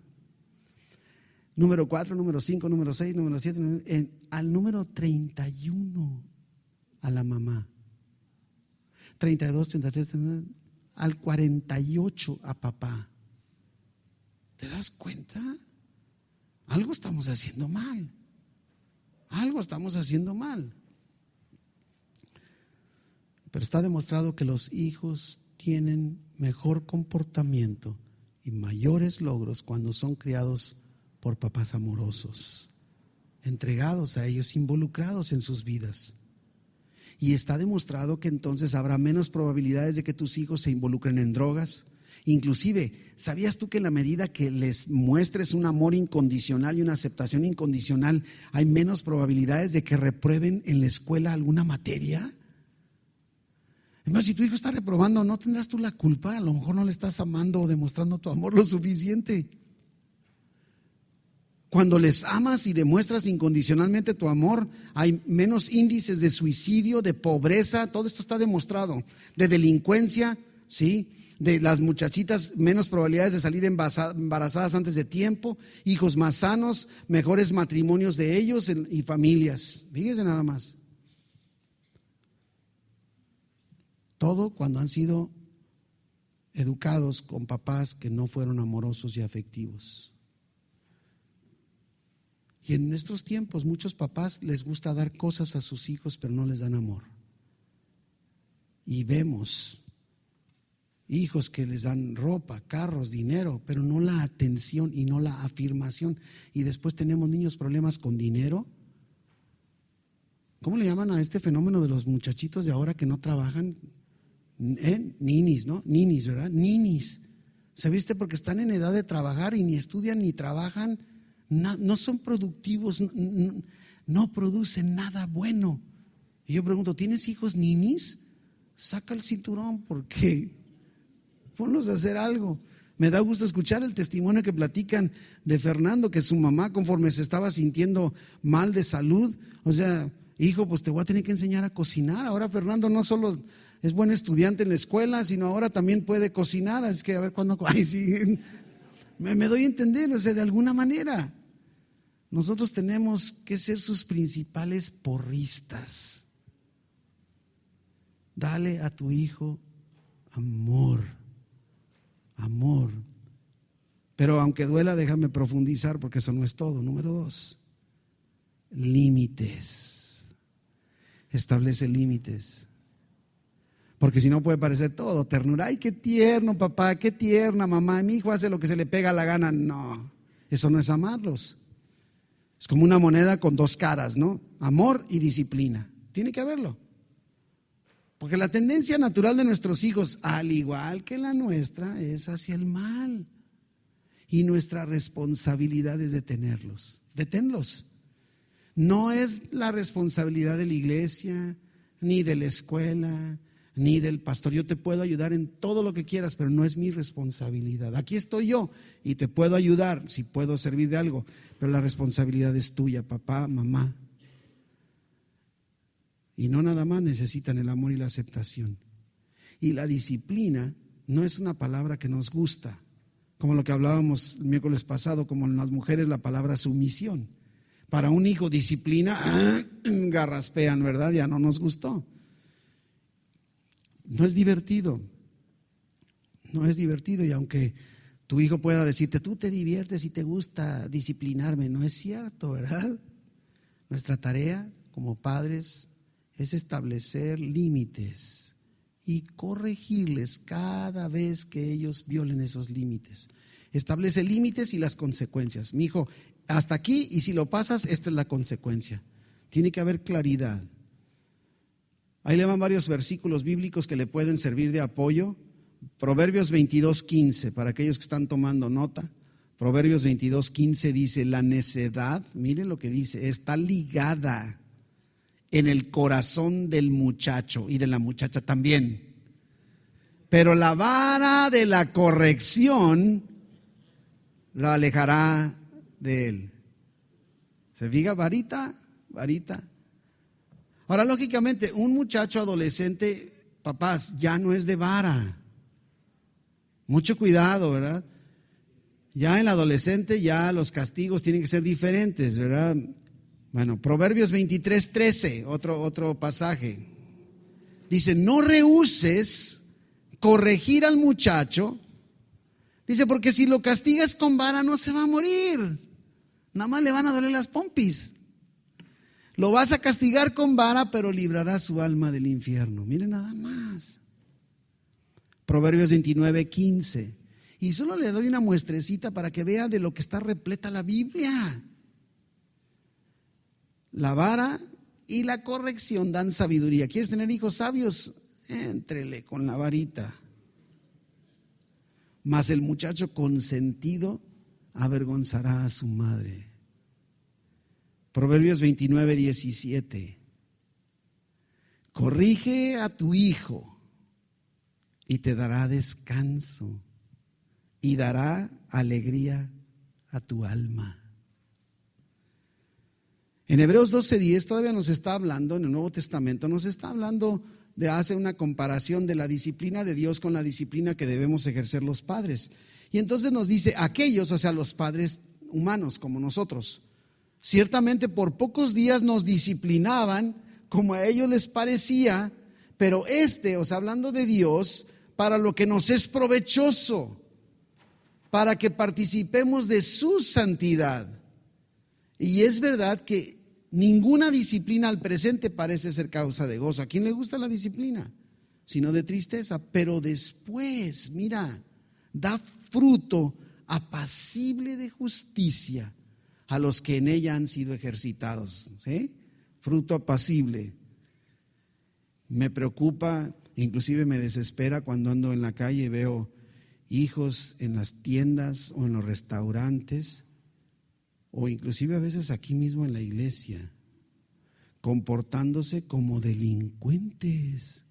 [SPEAKER 1] Número 4, número 5, número 6, número 7, al número 31, a la mamá. 32, 33, 39, al 48, a papá. ¿Te das cuenta? Algo estamos haciendo mal. Algo estamos haciendo mal. Pero está demostrado que los hijos tienen mejor comportamiento y mayores logros cuando son criados por papás amorosos, entregados a ellos, involucrados en sus vidas. Y está demostrado que entonces habrá menos probabilidades de que tus hijos se involucren en drogas. Inclusive, ¿sabías tú que en la medida que les muestres un amor incondicional y una aceptación incondicional, hay menos probabilidades de que reprueben en la escuela alguna materia? Además, si tu hijo está reprobando, no tendrás tú la culpa. A lo mejor no le estás amando o demostrando tu amor lo suficiente. Cuando les amas y demuestras incondicionalmente tu amor, hay menos índices de suicidio, de pobreza, todo esto está demostrado, de delincuencia, ¿sí? De las muchachitas, menos probabilidades de salir embarazadas antes de tiempo, hijos más sanos, mejores matrimonios de ellos y familias. Fíjense nada más. Todo cuando han sido educados con papás que no fueron amorosos y afectivos. Y en nuestros tiempos muchos papás les gusta dar cosas a sus hijos, pero no les dan amor. Y vemos hijos que les dan ropa, carros, dinero, pero no la atención y no la afirmación. Y después tenemos niños problemas con dinero. ¿Cómo le llaman a este fenómeno de los muchachitos de ahora que no trabajan? Ninis, ¿no? Ninis, ¿verdad? Ninis. ¿Sabiste? Porque están en edad de trabajar y ni estudian ni trabajan. No son productivos, no producen nada bueno. Y yo pregunto, ¿tienes hijos ninis? Saca el cinturón, porque ponlos a hacer algo. Me da gusto escuchar el testimonio que platican de Fernando, que su mamá, conforme se estaba sintiendo mal de salud, o sea, hijo, pues te voy a tener que enseñar a cocinar. Ahora Fernando no solo es buen estudiante en la escuela, sino ahora también puede cocinar. Es que a ver cuándo. Ay, sí, me doy a entender, o sea, de alguna manera. Nosotros tenemos que ser sus principales porristas. Dale a tu hijo amor, amor. Pero aunque duela, déjame profundizar porque eso no es todo. Número 2, límites. Establece límites. Porque si no puede parecer todo ternura. Ay, qué tierno papá, qué tierna mamá. Mi hijo hace lo que se le pega la gana. No, eso no es amarlos. Es como una moneda con dos caras, ¿no? Amor y disciplina. Tiene que haberlo. Porque la tendencia natural de nuestros hijos, al igual que la nuestra, es hacia el mal. Y nuestra responsabilidad es detenerlos. Deténlos. No es la responsabilidad de la iglesia, ni de la escuela, ni del pastor. Yo te puedo ayudar en todo lo que quieras, pero no es mi responsabilidad. Aquí estoy yo y te puedo ayudar si puedo servir de algo, pero la responsabilidad es tuya, papá, mamá. Y no nada más necesitan el amor y la aceptación. Y la disciplina no es una palabra que nos gusta, como lo que hablábamos el miércoles pasado, como en las mujeres la palabra sumisión. Para un hijo disciplina, garraspean, ¿verdad? Ya no nos gustó. No es divertido. No es divertido, y aunque tu hijo pueda decirte, tú te diviertes y te gusta disciplinarme, no es cierto, ¿verdad? Nuestra tarea como padres es establecer límites y corregirles cada vez que ellos violen esos límites. Establece límites y las consecuencias. Mi hijo, hasta aquí, y si lo pasas, esta es la consecuencia. Tiene que haber claridad. Ahí le van varios versículos bíblicos que le pueden servir de apoyo. Proverbios 22:15, para aquellos que están tomando nota. Proverbios 22:15 dice, la necedad, miren lo que dice, está ligada en el corazón del muchacho y de la muchacha también. Pero la vara de la corrección la alejará de él. ¿Se fija? Varita, varita. Ahora, lógicamente, un muchacho adolescente, papás, ya no es de vara. Mucho cuidado, ¿verdad? Ya en el adolescente, ya los castigos tienen que ser diferentes, ¿verdad? Bueno, Proverbios 23:13, otro pasaje. Dice, no rehúses corregir al muchacho. Dice, porque si lo castigas con vara no se va a morir. Nada más le van a doler las pompis. Lo vas a castigar con vara, pero librará su alma del infierno. Miren nada más. Proverbios 29:15. Y solo le doy una muestrecita para que vea de lo que está repleta la Biblia. La vara y la corrección dan sabiduría. ¿Quieres tener hijos sabios? Éntrele con la varita. Mas el muchacho consentido avergonzará a su madre. Proverbios 29:17. Corrige a tu hijo y te dará descanso y dará alegría a tu alma. En Hebreos 12:10 todavía nos está hablando, en el Nuevo Testamento, nos está hablando hace una comparación de la disciplina de Dios con la disciplina que debemos ejercer los padres. Y entonces nos dice, aquellos, o sea, los padres humanos como nosotros, ciertamente por pocos días nos disciplinaban como a ellos les parecía, pero o sea, hablando de Dios, para lo que nos es provechoso, para que participemos de su santidad. Y es verdad que ninguna disciplina al presente parece ser causa de gozo. ¿A quién le gusta la disciplina? Sino de tristeza. Pero después, mira, da fruto apacible de justicia a los que en ella han sido ejercitados. ¿Sí? Fruto apacible. Me preocupa, inclusive me desespera cuando ando en la calle y veo hijos en las tiendas o en los restaurantes, o inclusive a veces aquí mismo en la iglesia, comportándose como delincuentes.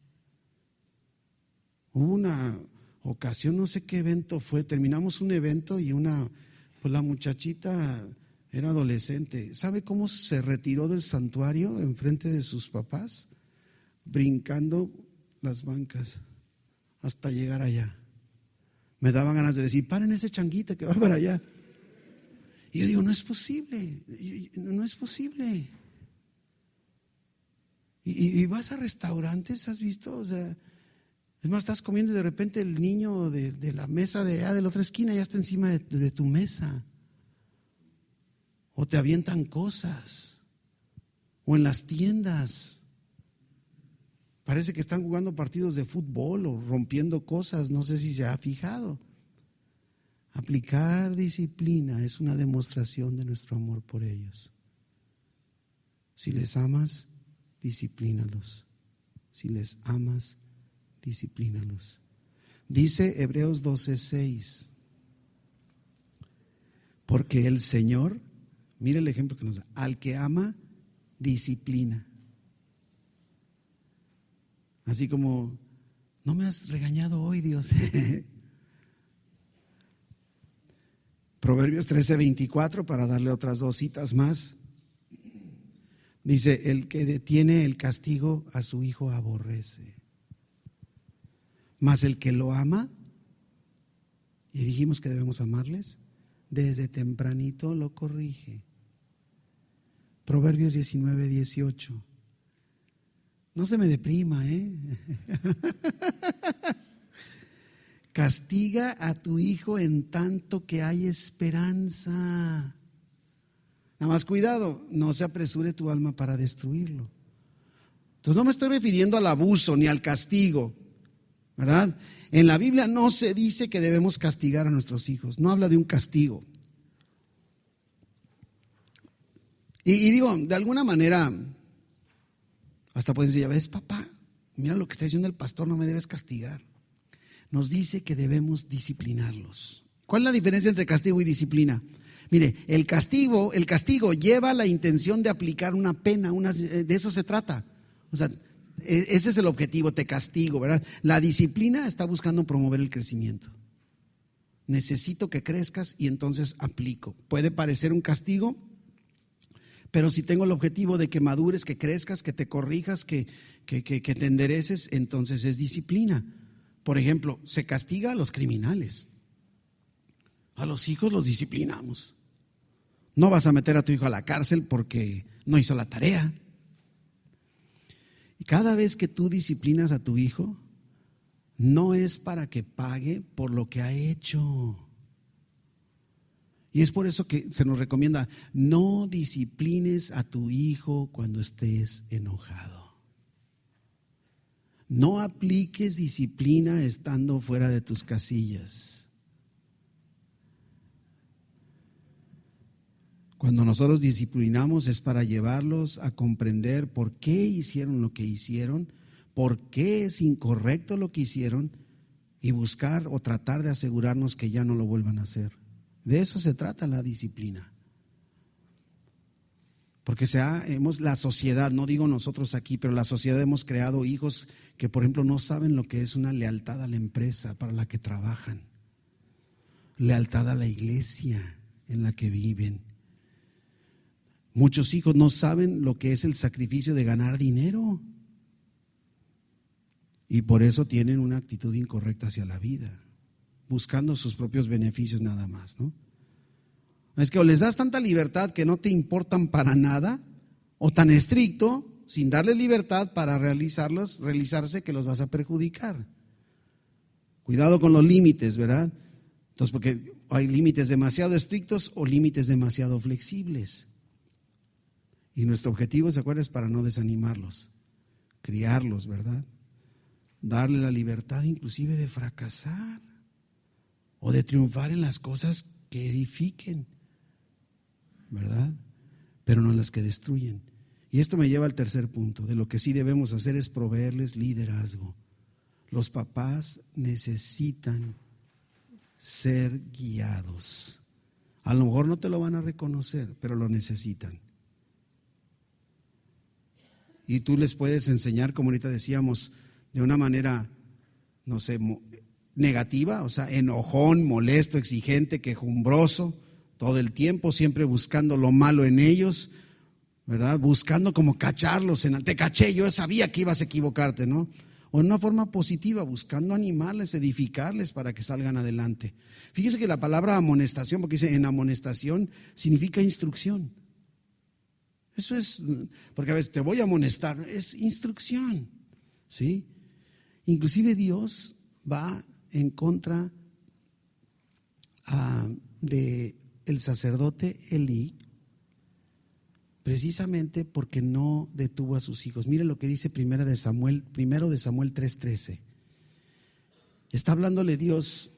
[SPEAKER 1] Hubo una ocasión, no sé qué evento fue, terminamos un evento y pues la muchachita era adolescente. ¿Sabe cómo se retiró del santuario enfrente de sus papás? Brincando las bancas hasta llegar allá. Me daban ganas de decir, paren ese changuita que va para allá. Y yo digo, no es posible, no es posible. Y vas a restaurantes, ¿has visto? O sea, es más, estás comiendo y de repente el niño de la mesa de allá de la otra esquina ya está encima de tu mesa. O te avientan cosas. O en las tiendas. Parece que están jugando partidos de fútbol o rompiendo cosas, no sé si se ha fijado. Aplicar disciplina es una demostración de nuestro amor por ellos. Si les amas, disciplínalos. Si les amas, disciplínalos. Dice Hebreos 12:6. Porque el Señor, mire el ejemplo que nos da, al que ama, disciplina. Así como, no me has regañado hoy, Dios. Proverbios 13:24, para darle otras 2 citas más. Dice, el que detiene el castigo a su hijo aborrece, mas el que lo ama, y dijimos que debemos amarles, desde tempranito lo corrige. Proverbios 19:18. No se me deprima, Castiga a tu hijo en tanto que hay esperanza. Nada más cuidado, no se apresure tu alma para destruirlo. Entonces no me estoy refiriendo al abuso ni al castigo, ¿verdad? En la Biblia no se dice que debemos castigar a nuestros hijos, no habla de un castigo. Y digo, de alguna manera, hasta pueden decir, ya ves, papá, mira lo que está diciendo el pastor, no me debes castigar. Nos dice que debemos disciplinarlos. ¿Cuál es la diferencia entre castigo y disciplina? Mire, el castigo lleva la intención de aplicar una pena, de eso se trata. O sea, ese es el objetivo, te castigo, ¿verdad? La disciplina está buscando promover el crecimiento. Necesito que crezcas y entonces aplico. Puede parecer un castigo, pero si tengo el objetivo de que madures, que crezcas, que te corrijas, que te endereces, entonces es disciplina. Por ejemplo, se castiga a los criminales. A los hijos los disciplinamos. No vas a meter a tu hijo a la cárcel porque no hizo la tarea. Y cada vez que tú disciplinas a tu hijo, no es para que pague por lo que ha hecho. Y es por eso que se nos recomienda, no disciplines a tu hijo cuando estés enojado. No apliques disciplina estando fuera de tus casillas. Cuando nosotros disciplinamos es para llevarlos a comprender por qué hicieron lo que hicieron, por qué es incorrecto lo que hicieron y buscar o tratar de asegurarnos que ya no lo vuelvan a hacer. De eso se trata la disciplina. Porque la sociedad, no digo nosotros aquí, pero la sociedad hemos creado hijos que, por ejemplo, no saben lo que es una lealtad a la empresa para la que trabajan, lealtad a la iglesia en la que viven. Muchos hijos no saben lo que es el sacrificio de ganar dinero y por eso tienen una actitud incorrecta hacia la vida, buscando sus propios beneficios nada más, ¿no? Es que o les das tanta libertad que no te importan para nada, o tan estricto, sin darle libertad para realizarse, que los vas a perjudicar. Cuidado con los límites, ¿verdad? Entonces, porque hay límites demasiado estrictos o límites demasiado flexibles. Y nuestro objetivo, ¿se acuerdan? Es para no desanimarlos, criarlos, ¿verdad? Darle la libertad inclusive de fracasar o de triunfar en las cosas que edifiquen, ¿verdad? Pero no las que destruyen. Y esto me lleva al tercer punto. De lo que sí debemos hacer es proveerles liderazgo. Los papás necesitan ser guiados. A lo mejor no te lo van a reconocer, pero lo necesitan. Y tú les puedes enseñar, como ahorita decíamos, de una manera, no sé, negativa, o sea, enojón, molesto, exigente, quejumbroso, todo el tiempo, siempre buscando lo malo en ellos, ¿verdad? Buscando como cacharlos, te caché, yo sabía que ibas a equivocarte, ¿no? O en una forma positiva, buscando animarles, edificarles para que salgan adelante. Fíjese que la palabra amonestación, porque dice en amonestación, significa instrucción. Eso es, porque a veces te voy a amonestar, es instrucción, ¿sí? Inclusive Dios va en contra de el sacerdote Elí, precisamente porque no detuvo a sus hijos. Mire lo que dice primero de Samuel 3:13. Está hablándole Dios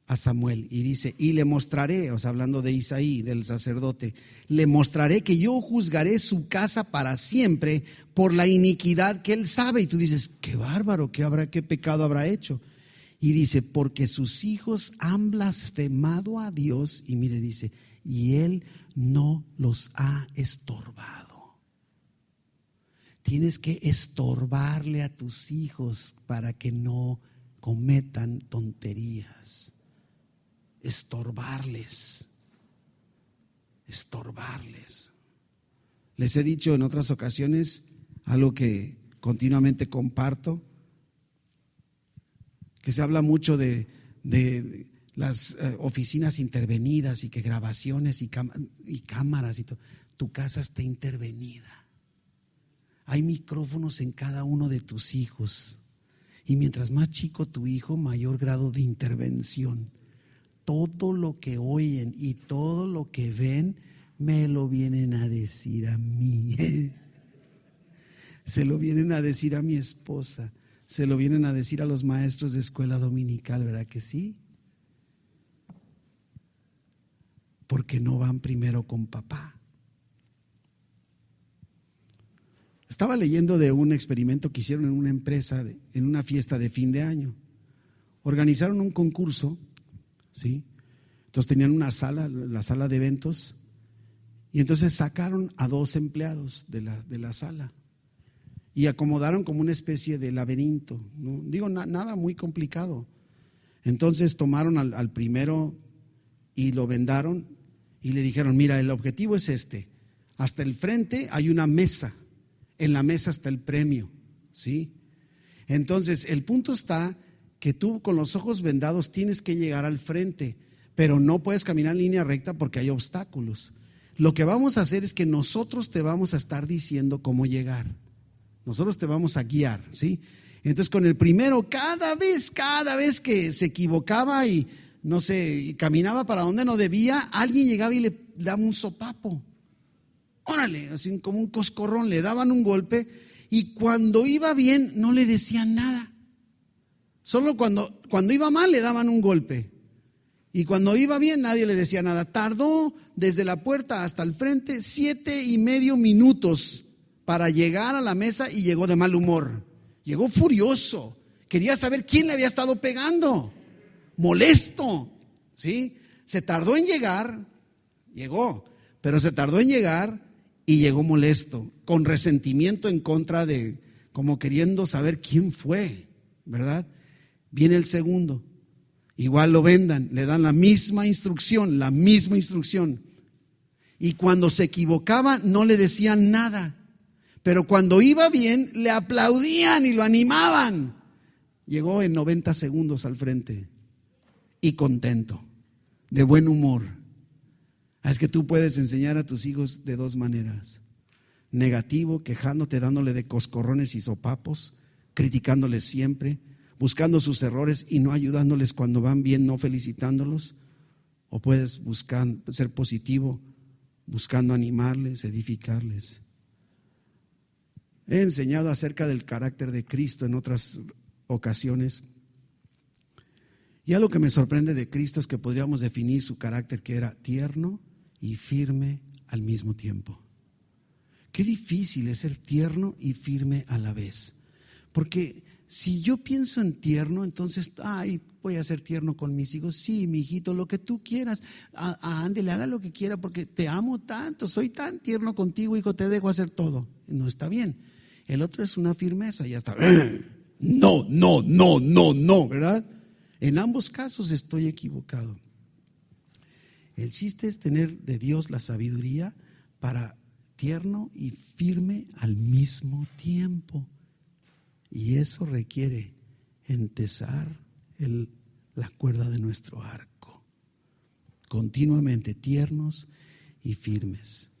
[SPEAKER 1] a Samuel y dice, y le mostraré, o sea, hablando de Isaí, del sacerdote, le mostraré que yo juzgaré su casa para siempre por la iniquidad que él sabe. Y tú dices, qué bárbaro, qué pecado habrá hecho. Y dice, porque sus hijos han blasfemado a Dios, y mire, dice, y Él no los ha estorbado. Tienes que estorbarle a tus hijos para que no cometan tonterías. Estorbarles. Les he dicho en otras ocasiones algo que continuamente comparto, que se habla mucho de las oficinas intervenidas y que grabaciones y cámaras y todo. Tu casa está intervenida. Hay micrófonos en cada uno de tus hijos. Y mientras más chico tu hijo, mayor grado de intervención. Todo lo que oyen y todo lo que ven, me lo vienen a decir a mí. Se lo vienen a decir a mi esposa. Se lo vienen a decir a los maestros de escuela dominical, ¿verdad que sí? Porque no van primero con papá. Estaba leyendo de un experimento que hicieron en una empresa, en una fiesta de fin de año. Organizaron un concurso, ¿sí? Entonces tenían una sala, la sala de eventos, y entonces sacaron a 2 empleados de la sala y acomodaron como una especie de laberinto, ¿no? Digo, nada muy complicado. Entonces tomaron al primero y lo vendaron y le dijeron: mira, el objetivo es este. Hasta el frente hay una mesa. En la mesa está el premio, ¿sí? Entonces, el punto está que tú con los ojos vendados tienes que llegar al frente, pero no puedes caminar en línea recta porque hay obstáculos. Lo que vamos a hacer es que nosotros te vamos a estar diciendo cómo llegar. Nosotros te vamos a guiar, ¿sí? Entonces, con el primero, cada vez que se equivocaba y no sé, y caminaba para donde no debía, alguien llegaba y le daba un sopapo. Órale, así como un coscorrón, le daban un golpe, y cuando iba bien no le decían nada. Solo cuando iba mal le daban un golpe, y cuando iba bien nadie le decía nada. Tardó desde la puerta hasta el frente 7.5 minutos para llegar a la mesa, y llegó de mal humor, llegó furioso, quería saber quién le había estado pegando, molesto, ¿sí? Se tardó en llegar, llegó, pero se tardó en llegar. Y llegó molesto, con resentimiento en contra de, como queriendo saber quién fue, ¿verdad? Viene el segundo, igual lo vendan, le dan la misma instrucción. Y cuando se equivocaba no le decían nada, pero cuando iba bien le aplaudían y lo animaban. Llegó en 90 segundos al frente y contento, de buen humor. Es que tú puedes enseñar a tus hijos de 2 maneras: negativo, quejándote, dándole de coscorrones y sopapos, criticándoles siempre, buscando sus errores y no ayudándoles cuando van bien, no felicitándolos. O puedes ser positivo, buscando animarles, edificarles. He enseñado acerca del carácter de Cristo en otras ocasiones. Y algo que me sorprende de Cristo es que podríamos definir su carácter, que era tierno y firme al mismo tiempo. Qué difícil es ser tierno y firme a la vez. Porque si yo pienso en tierno, entonces, voy a ser tierno con mis hijos. Sí, mi hijito, lo que tú quieras. Ándele, haga lo que quiera porque te amo tanto. Soy tan tierno contigo, hijo, te dejo hacer todo. No está bien. El otro es una firmeza, ya está. No, ¿verdad? En ambos casos estoy equivocado. El chiste es tener de Dios la sabiduría para tierno y firme al mismo tiempo. Y eso requiere entesar la cuerda de nuestro arco. Continuamente tiernos y firmes.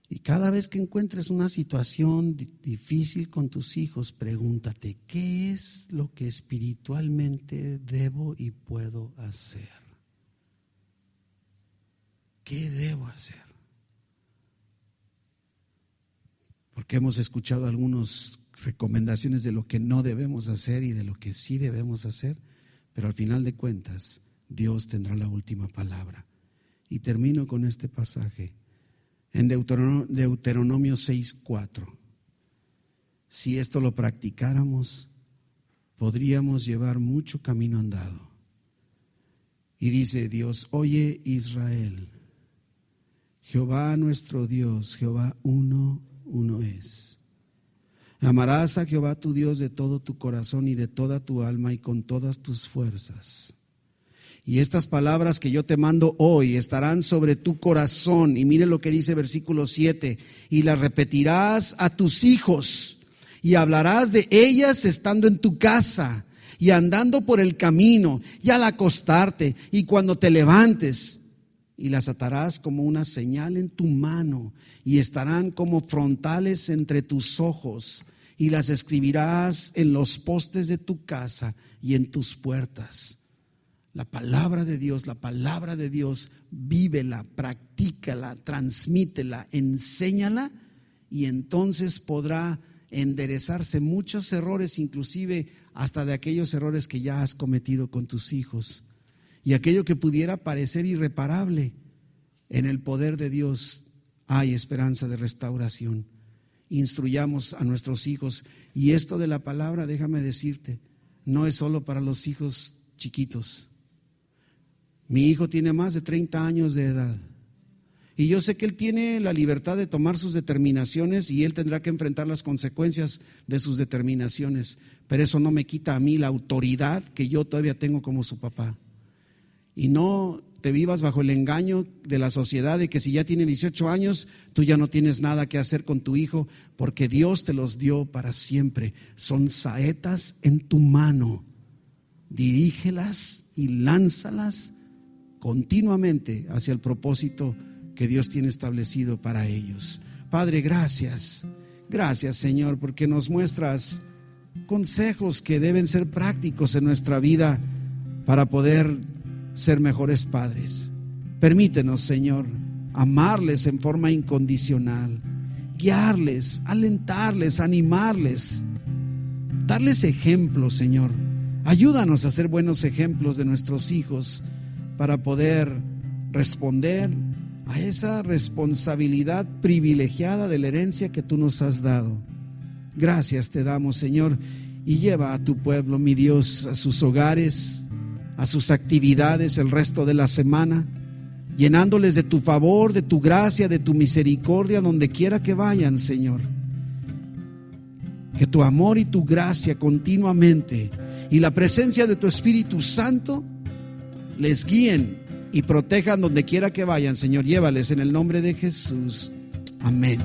[SPEAKER 1] Y cada vez que encuentres una situación difícil con tus hijos, pregúntate: ¿qué es lo que espiritualmente debo y puedo hacer? ¿Qué debo hacer? Porque hemos escuchado algunas recomendaciones de lo que no debemos hacer y de lo que sí debemos hacer, pero al final de cuentas Dios tendrá la última palabra. Y termino con este pasaje en Deuteronomio 6:4. Si esto lo practicáramos, podríamos llevar mucho camino andado. Y dice Dios: oye Israel, Jehová nuestro Dios, Jehová uno es. Amarás a Jehová tu Dios de todo tu corazón y de toda tu alma y con todas tus fuerzas. Y estas palabras que yo te mando hoy estarán sobre tu corazón. Y mire lo que dice versículo 7. Y las repetirás a tus hijos y hablarás de ellas estando en tu casa y andando por el camino y al acostarte y cuando te levantes. Y las atarás como una señal en tu mano y estarán como frontales entre tus ojos. Y las escribirás en los postes de tu casa y en tus puertas. La palabra de Dios, vívela, practícala, transmítela, enséñala y entonces podrá enderezarse muchos errores, inclusive hasta de aquellos errores que ya has cometido con tus hijos. Y aquello que pudiera parecer irreparable, en el poder de Dios hay esperanza de restauración. Instruyamos a nuestros hijos. Y esto de la palabra, déjame decirte, no es solo para los hijos chiquitos. Mi hijo tiene más de 30 años de edad. Y yo sé que él tiene la libertad de tomar sus determinaciones y él tendrá que enfrentar las consecuencias de sus determinaciones. Pero eso no me quita a mí la autoridad que yo todavía tengo como su papá. Y no te vivas bajo el engaño de la sociedad de que si ya tiene 18 años, tú ya no tienes nada que hacer con tu hijo, porque Dios te los dio para siempre. Son saetas en tu mano. Dirígelas y lánzalas continuamente hacia el propósito que Dios tiene establecido para ellos. Padre, gracias. Gracias, Señor, porque nos muestras consejos que deben ser prácticos en nuestra vida para poder ser mejores padres. Permítenos, Señor, amarles en forma incondicional, guiarles, alentarles, animarles, darles ejemplos, Señor. Ayúdanos a ser buenos ejemplos de nuestros hijos para poder responder a esa responsabilidad privilegiada de la herencia que tú nos has dado. Gracias te damos, Señor, y lleva a tu pueblo, mi Dios, a sus hogares, a sus actividades el resto de la semana, llenándoles de tu favor, de tu gracia, de tu misericordia, donde quiera que vayan, Señor. Que tu amor y tu gracia continuamente y la presencia de tu Espíritu Santo les guíen y protejan donde quiera que vayan, Señor. Llévales en el nombre de Jesús. Amén.